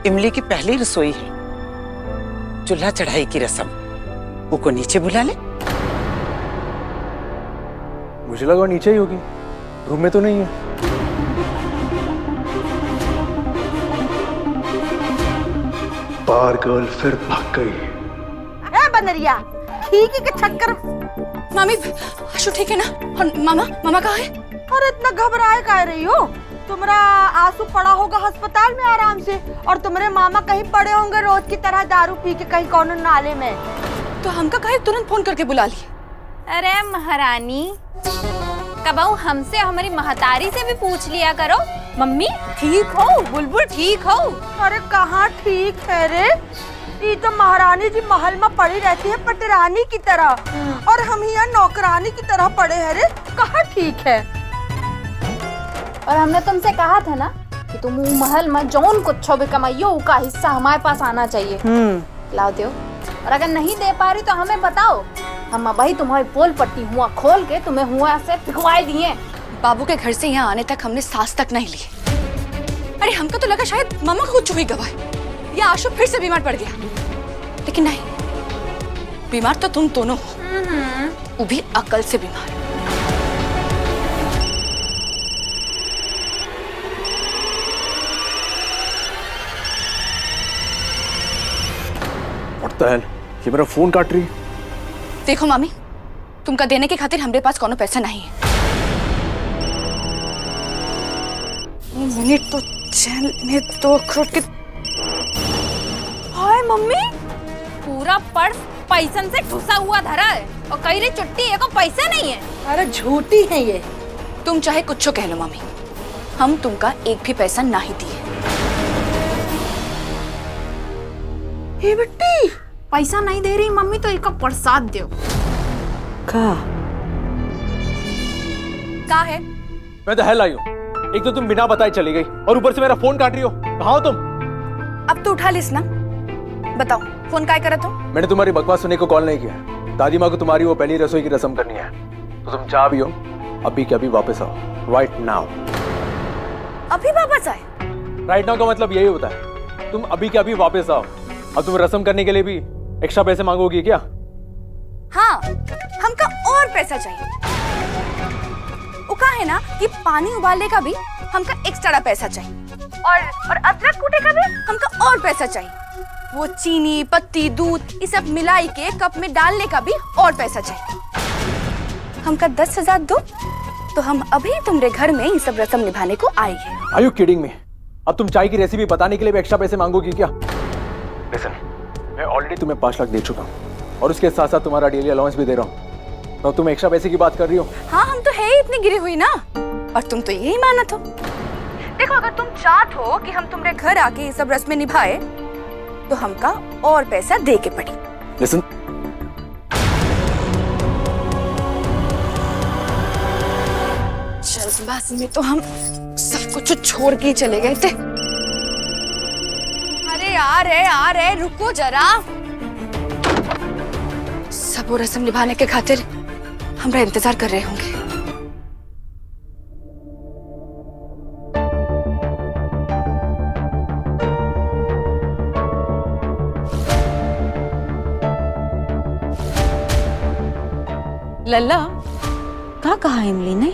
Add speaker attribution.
Speaker 1: इमली की पहली रसोई है, चूल्हा चढ़ाई की रस्म, वो को नीचे बुला ले।
Speaker 2: मुझे लगा नीचे ही होगी, रूम में तो नहीं है। बार गर्ल फिर भाग गई।
Speaker 3: ए बनरिया, ठीक के चक्कर।
Speaker 4: मामी आशु ठीक है ना? और मामा कहाँ है?
Speaker 3: अरे इतना घबराए कह रही हो? तुम्हारा आंसू पड़ा होगा अस्पताल में आराम से, और तुम्हारे मामा कहीं पड़े होंगे रोज की तरह दारू पी के कहीं कौन नाले में।
Speaker 4: तो हमका कहे तुरंत फोन करके बुला लिए।
Speaker 5: अरे महारानी, कबाऊ हमसे हमारी महतारी से भी पूछ लिया करो। मम्मी ठीक हो? बुलबुल ठीक हो?
Speaker 3: अरे कहाँ ठीक है रे, ये तो महारानी जी महल में पड़ी रहती है पटरानी की तरह, और हम यहाँ नौकरानी की तरह पड़े हैं रे। कहाँ ठीक है?
Speaker 5: और हमने तुमसे कहा था ना कि तुम महल में जौन कुछ भी कमाइयो उसका हिस्सा हमारे पास आना चाहिए। लाओ दो, और अगर नहीं दे पा रही तो हमें बताओ, हम भाई तुम्हारी पोल पट्टी हुआ खोल के तुम्हें हुआ से पिघवाए दिए।
Speaker 4: बाबू के घर से यहाँ आने तक हमने सांस तक नहीं ली। अरे हमको तो लगा शायद मामा को कुछ हुई गवाए या आशु फिर से बीमार पड़ गया, लेकिन नहीं, बीमार तो तुम दोनों हो, वो भी अकल से बीमार।
Speaker 2: ये मेरा फोन काट रही।
Speaker 4: देखो मामी, तुमका देने के खातिर हमरे पास कोनो पैसा नहीं है। मिनट तो चैन में 2 करोड़ के।
Speaker 5: हाय मम्मी, पूरा पर्स पैसन से ठुसा हुआ धरा है और कई रे चुट्टी एको पैसा नहीं है।
Speaker 3: अरे झूठी है ये।
Speaker 4: तुम चाहे कुछ कह लो मामी, हम तुमका एक भी पैसा नहीं दिए।
Speaker 3: ये बेटी
Speaker 5: पैसा नहीं दे रही मम्मी तो एक प्रसाद दो।
Speaker 3: का
Speaker 4: है?
Speaker 2: मैं तो हेल आई हूँ। एक तो तुम बिना बताए चली गई और ऊपर से मेरा फोन काट रही हो। कहाँ हो तुम?
Speaker 4: अब तो उठा लिस ना, बताओ फोन काय करत हो?
Speaker 2: मैंने तुम्हारी बकवास सुनने को कॉल नहीं किया। दादी माँ को तुम्हारी वो पहली रसोई की रस्म करनी है, तो तुम चाह भी हो अभी के अभी वापस आओ, राइट नाउ।
Speaker 4: अभी वापस आए?
Speaker 2: राइट नाउ का मतलब यही होता है, तुम अभी के अभी वापस आओ। अब तुम रस्म करने के लिए भी एक्स्ट्रा पैसे मांगोगी क्या?
Speaker 4: हाँ, हमका और पैसा चाहिए। वो कहा है ना कि पानी उबालने का भी हमका एक्स्ट्रा पैसा चाहिए, और अदरक कूटे का भी हमका और पैसा चाहिए। वो चीनी, पत्ती, दूध ये सब मिलाई के कप में डालने का भी और पैसा चाहिए। हमका 10,000 दो तो हम अभी तुम्हारे घर में ये सब रस्म निभाने को आई है।
Speaker 2: Are you kidding me? अब तुम चाय की रेसिपी बताने के लिए भी एक्स्ट्रा पैसे मांगोगी क्या? Listen, मैं ऑलरेडी तुम्हें 5 लाख दे चुका हूँ और उसके साथ साथ तुम्हारा डेली अलाउंस भी दे रहा हूँ, तो तुम एक्स्ट्रा पैसे की बात कर रही हो?
Speaker 4: हाँ, हम तो है ही इतनी गिरी हुई ना, और तुम तो यही मानत हो। देखो, अगर तुम चाहत हो कि हम तुम्हारे घर आके ये सब रस्में निभाए तो हमका और पैसा दे के पड़ी।
Speaker 2: Listen,
Speaker 4: जल्दबाजी में तो हम सब कुछ छोड़ के ही चले गए थे। अरे आ रहे रुको जरा। सब वो रस्म निभाने के खातिर हमरा इंतजार कर रहे होंगे।
Speaker 6: लल्ला, कहाँ कहा इमली ने?